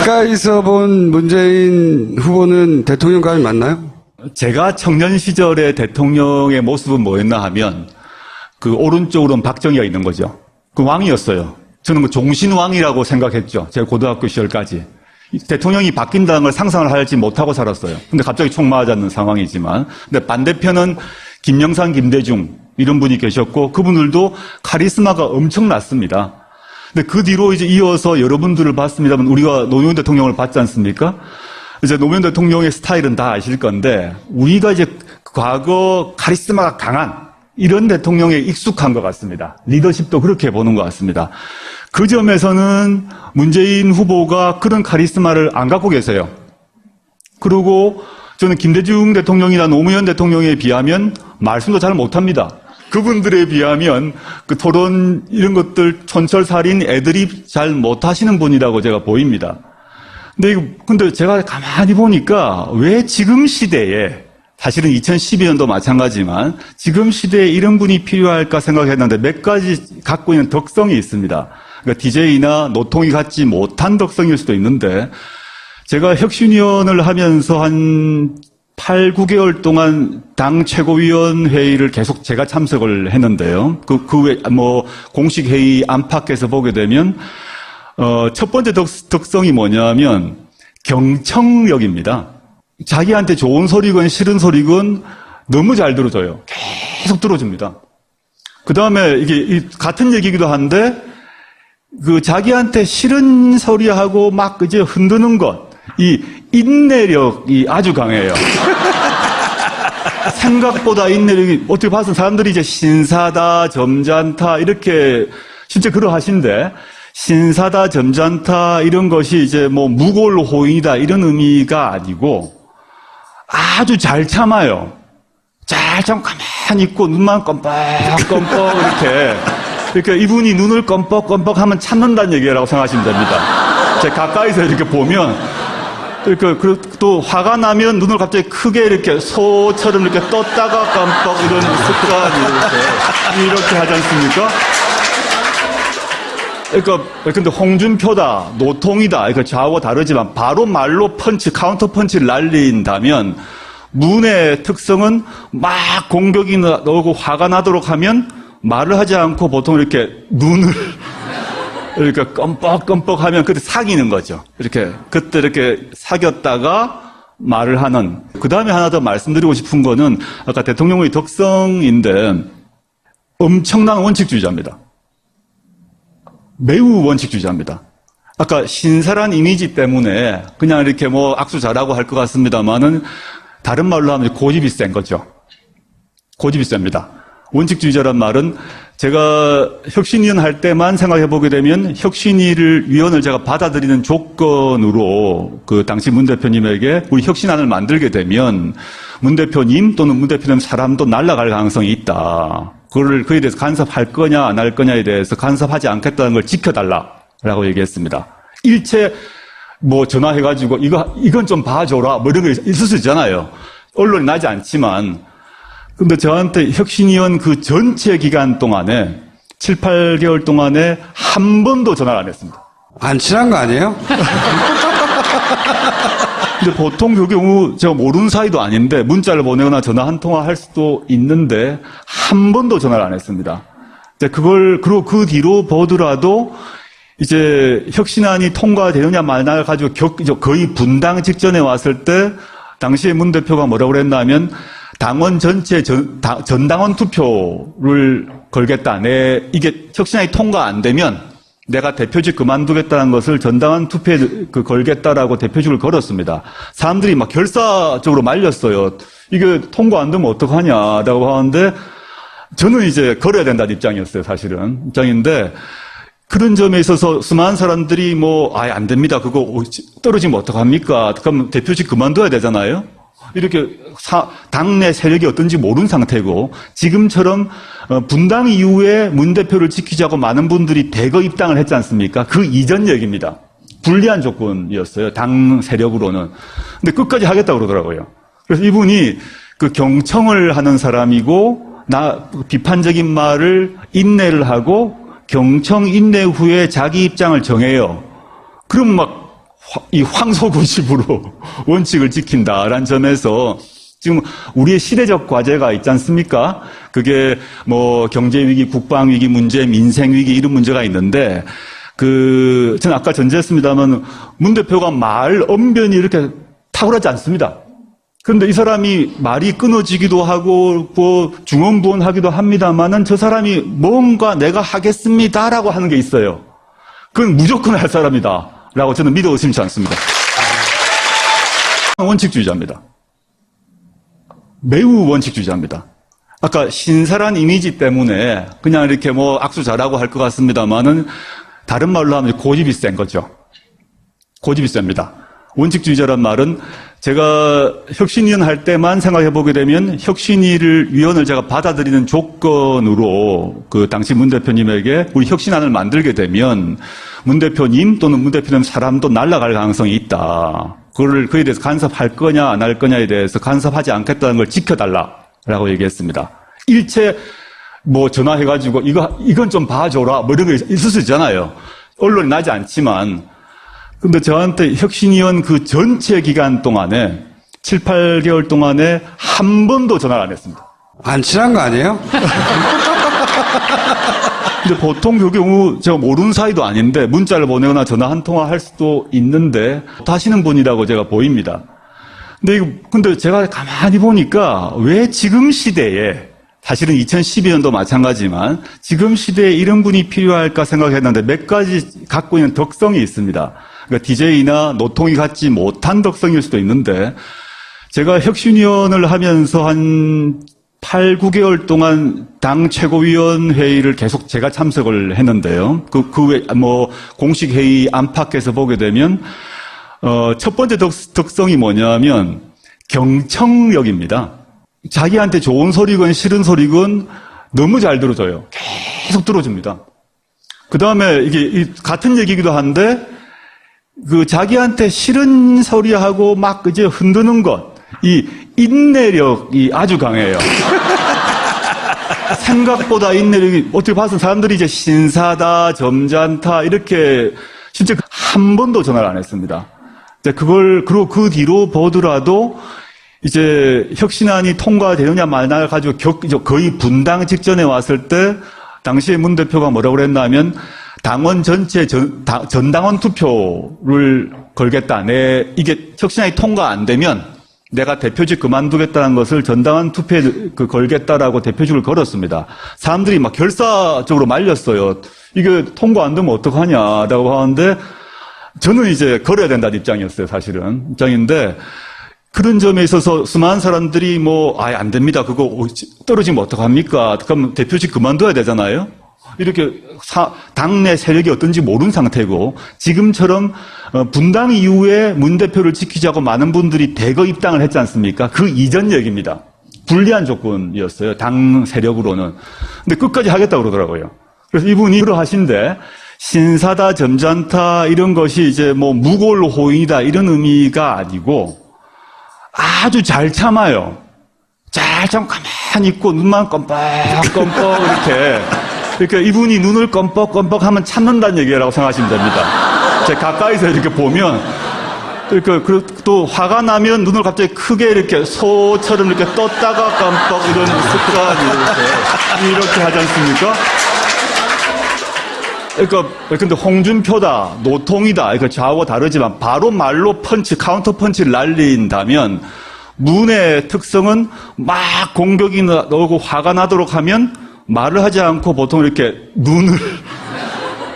가까이서 본 문재인 후보는 대통령감이 맞나요? 제가 청년 시절의 대통령의 모습은 뭐였나 하면 그 오른쪽으로는 박정희가 있는 거죠. 그 왕이었어요. 저는 그 종신왕이라고 생각했죠. 제가 고등학교 시절까지. 대통령이 바뀐다는 걸 상상을 하지 못하고 살았어요. 근데 갑자기 총 맞았는 상황이지만. 근데 반대편은 김영삼, 김대중 이런 분이 계셨고 그분들도 카리스마가 엄청났습니다. 근데 그 뒤로 이제 이어서 여러분들을 봤습니다만 우리가 노무현 대통령을 봤지 않습니까? 이제 노무현 대통령의 스타일은 다 아실 건데 우리가 이제 과거 카리스마가 강한 이런 대통령에 익숙한 것 같습니다. 리더십도 그렇게 보는 것 같습니다. 그 점에서는 문재인 후보가 그런 카리스마를 안 갖고 계세요. 그리고 저는 김대중 대통령이나 노무현 대통령에 비하면 말씀도 잘 못합니다. 그분들에 비하면 그 토론 이런 것들 촌철살인 애드립 잘 못하시는 분이라고 제가 보입니다. 근데 제가 가만히 보니까 왜 지금 시대에 사실은 2012년도 마찬가지지만 지금 시대에 이런 분이 필요할까 생각했는데 몇 가지 갖고 있는 덕성이 있습니다. 그러니까 DJ나 노통이 갖지 못한 덕성일 수도 있는데 제가 혁신위원을 하면서 한 8, 9개월 동안 당 최고위원회의를 계속 제가 참석을 했는데요. 그 외, 공식 회의 안팎에서 보게 되면, 첫 번째 덕성이 뭐냐면, 경청력입니다. 자기한테 좋은 소리건 싫은 소리건 너무 잘 들어줘요. 계속 들어줍니다. 그 다음에 이게 같은 얘기기도 한데, 자기한테 싫은 소리하고 막 이제 흔드는 것, 이 인내력이 아주 강해요. 생각보다 인내력이, 어떻게 봐서 사람들이 이제 신사다, 점잖다, 이렇게, 실제 그러하신데, 신사다, 점잖다, 이런 것이 이제 무골호인이다, 이런 의미가 아니고, 아주 잘 참아요. 잘 참 가만히 있고, 눈만 껌뻑껌뻑, 이렇게 이분이 눈을 껌뻑껌뻑 하면 참는다는 얘기라고 생각하시면 됩니다. 제가 가까이서 이렇게 보면, 또 화가 나면 눈을 갑자기 크게 이렇게 소처럼 이렇게 떴다가 깜빡 이런 습관이 이렇게 하지 않습니까? 근데 홍준표다, 노통이다, 좌우가 다르지만 바로 말로 카운터 펀치를 날린다면 문의 특성은 막 공격이 나오고 화가 나도록 하면 말을 하지 않고 보통 이렇게 눈을 이렇게 껌뻑껌뻑 하면 그때 사귀는 거죠. 그때 이렇게 사귀었다가 말을 하는. 그 다음에 하나 더 말씀드리고 싶은 거는 아까 대통령의 덕성인데 엄청난 원칙주의자입니다. 매우 원칙주의자입니다. 아까 신사란 이미지 때문에 그냥 이렇게 악수 잘하고 할 것 같습니다만은 다른 말로 하면 고집이 센 거죠. 고집이 셉니다. 원칙주의자란 말은 제가 혁신위원 할 때만 생각해 보게 되면 혁신위원을 제가 받아들이는 조건으로 그 당시 문 대표님에게 우리 혁신안을 만들게 되면 문 대표님 또는 문 대표님 사람도 날아갈 가능성이 있다. 그에 대해서 간섭할 거냐 안 할 거냐에 대해서 간섭하지 않겠다는 걸 지켜달라라고 얘기했습니다. 일체 전화해가지고 이건 좀 봐줘라 이런 거 있을 수 있잖아요. 언론이 나지 않지만 근데 저한테 혁신위원 그 전체 기간 동안에 7, 8개월 동안에 한 번도 전화를 안 했습니다. 안 친한 거 아니에요? 근데 보통 그 경우 제가 모르는 사이도 아닌데 문자를 보내거나 전화 한 통화 할 수도 있는데 한 번도 전화를 안 했습니다. 그리고 그 뒤로 보더라도 이제 혁신안이 통과되느냐 마느냐 가지고 거의 분당 직전에 왔을 때 당시에 문 대표가 뭐라고 그랬냐면 당원 전체 전당원 투표를 걸겠다. 이게 혁신안이 통과 안 되면 내가 대표직 그만두겠다는 것을 전당원 투표에 걸겠다라고 대표직을 걸었습니다. 사람들이 막 결사적으로 말렸어요. 이게 통과 안 되면 어떡하냐라고 하는데 저는 이제 걸어야 된다는 입장이었어요. 사실은 입장인데 그런 점에 있어서 수많은 사람들이 아예 안 됩니다. 그거 떨어지면 어떡합니까? 그럼 대표직 그만둬야 되잖아요. 이렇게 당내 세력이 어떤지 모르는 상태고 지금처럼 분당 이후에 문 대표를 지키자고 많은 분들이 대거 입당을 했지 않습니까? 그 이전 얘기입니다. 불리한 조건이었어요. 당 세력으로는. 근데 끝까지 하겠다고 그러더라고요. 그래서 이분이 그 경청을 하는 사람이고 비판적인 말을 인내를 하고 경청 인내 후에 자기 입장을 정해요. 그럼 막 이 황소구집으로 원칙을 지킨다라는 점에서 지금 우리의 시대적 과제가 있지 않습니까? 그게 뭐 경제위기, 국방위기 문제, 민생위기 이런 문제가 있는데 저는 아까 전제했습니다만 문 대표가 말 언변이 이렇게 탁월하지 않습니다. 그런데 이 사람이 말이 끊어지기도 하고 뭐 중언부언하기도 합니다만은 저 사람이 뭔가 내가 하겠습니다라고 하는 게 있어요. 그건 무조건 할 사람이다라고 저는 믿어 의심치 않습니다. 원칙주의자입니다. 매우 원칙주의자입니다. 아까 신사란 이미지 때문에 그냥 이렇게 뭐 악수 잘하고 할 것 같습니다만은 다른 말로 하면 고집이 센 거죠. 고집이 셉니다. 원칙주의자란 말은 제가 혁신위원 할 때만 생각해 보게 되면 위원을 제가 받아들이는 조건으로 그 당시 문 대표님에게 우리 혁신안을 만들게 되면 문 대표님 또는 문 대표님 사람도 날아갈 가능성이 있다. 그에 대해서 간섭할 거냐 안 할 거냐에 대해서 간섭하지 않겠다는 걸 지켜달라라고 얘기했습니다. 일체 뭐 전화해가지고 이건 좀 봐줘라 뭐 이런 거 있을 수 있잖아요. 언론이 나지 않지만 근데 저한테 혁신위원 그 전체 기간 동안에 7, 8개월 동안에 한 번도 전화를 안 했습니다. 안 친한 거 아니에요? 근데 보통 그 경우 제가 모르는 사이도 아닌데 문자를 보내거나 전화 한 통화 할 수도 있는데 하시는 분이라고 제가 보입니다. 근데 제가 가만히 보니까 왜 지금 시대에 사실은 2012년도 마찬가지지만 지금 시대에 이런 분이 필요할까 생각했는데 몇 가지 갖고 있는 덕성이 있습니다. 그러니까 DJ나 노통이 갖지 못한 덕성일 수도 있는데 제가 혁신위원을 하면서 한 8, 9개월 동안 당 최고위원 회의를 계속 제가 참석을 했는데요. 공식 회의 안팎에서 보게 되면, 첫 번째 덕성이 뭐냐면 경청력입니다. 자기한테 좋은 소리건 싫은 소리건 너무 잘 들어줘요. 계속 들어줍니다. 그 다음에 이게 같은 얘기이기도 한데, 자기한테 싫은 소리하고 막 이제 흔드는 것, 이 인내력이 아주 강해요. 생각보다 인내력이, 어떻게 봐서 사람들이 이제 신사다, 점잖다, 이렇게, 실제 한 번도 전화를 안 했습니다. 그리고 그 뒤로 보더라도, 이제 혁신안이 통과되느냐 마느냐 가지고 거의 분당 직전에 왔을 때, 당시에 문 대표가 뭐라고 그랬냐면, 당원 전체 전당원 투표를 걸겠다. 이게 혁신안이 통과 안 되면 내가 대표직 그만두겠다는 것을 전당원 투표에 걸겠다라고 대표직을 걸었습니다. 사람들이 막 결사적으로 말렸어요. 이게 통과 안 되면 어떡하냐라고 하는데 저는 이제 걸어야 된다는 입장이었어요. 사실은 입장인데 그런 점에 있어서 수많은 사람들이 아예 안 됩니다. 그거 떨어지면 어떡합니까? 그럼 대표직 그만둬야 되잖아요. 이렇게 당내 세력이 어떤지 모르는 상태고 지금처럼 분당 이후에 문 대표를 지키자고 많은 분들이 대거 입당을 했지 않습니까? 그 이전 얘기입니다. 불리한 조건이었어요. 당 세력으로는. 근데 끝까지 하겠다고 그러더라고요. 그래서 이분이 그러하신데 신사다, 점잖다 이런 것이 이제 무골호인이다 이런 의미가 아니고 아주 잘 참아요. 잘 참고 가만히 있고 눈만 껌뻑껌뻑 이렇게 이분이 눈을 껌뻑껌뻑 하면 참는다는 얘기라고 생각하시면 됩니다. 제가 가까이서 이렇게 보면, 또 화가 나면 눈을 갑자기 크게 이렇게 소처럼 이렇게 떴다가 깜빡 이런 습관이 이렇게 하지 않습니까? 근데 홍준표다, 노통이다, 저하고 다르지만 바로 말로 카운터 펀치를 날린다면 문의 특성은 막 공격이 나오고 화가 나도록 하면 말을 하지 않고 보통 이렇게 눈을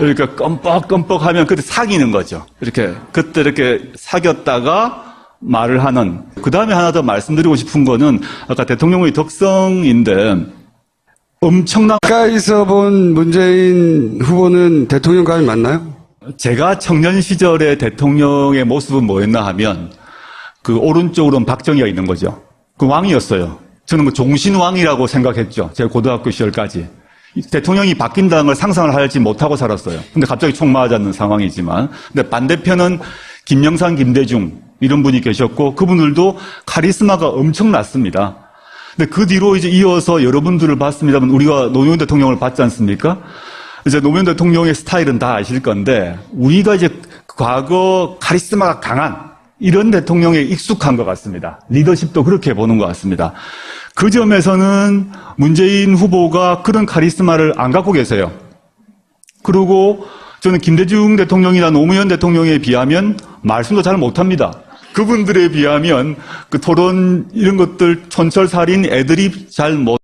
이렇게 껌뻑껌뻑 하면 그때 사귀는 거죠. 그때 이렇게 사귀었다가 말을 하는. 그 다음에 하나 더 말씀드리고 싶은 거는 아까 대통령의 덕성인데 엄청난. 가까이서 본 문재인 후보는 대통령감이 맞나요? 제가 청년 시절의 대통령의 모습은 뭐였나 하면 오른쪽으로는 박정희가 있는 거죠. 왕이었어요. 저는 종신왕이라고 생각했죠. 제가 고등학교 시절까지. 대통령이 바뀐다는 걸 상상을 하지 못하고 살았어요. 근데 갑자기 총 맞았는 상황이지만. 근데 반대편은 김영삼, 김대중 이런 분이 계셨고 그분들도 카리스마가 엄청났습니다. 근데 그 뒤로 이제 이어서 여러분들을 봤습니다만 우리가 노무현 대통령을 봤지 않습니까? 이제 노무현 대통령의 스타일은 다 아실 건데 우리가 이제 과거 카리스마가 강한 이런 대통령에 익숙한 것 같습니다. 리더십도 그렇게 보는 것 같습니다. 그 점에서는 문재인 후보가 그런 카리스마를 안 갖고 계세요. 그리고 저는 김대중 대통령이나 노무현 대통령에 비하면 말씀도 잘 못합니다. 그분들에 비하면 그 토론 이런 것들 촌철살인 애드립 잘 못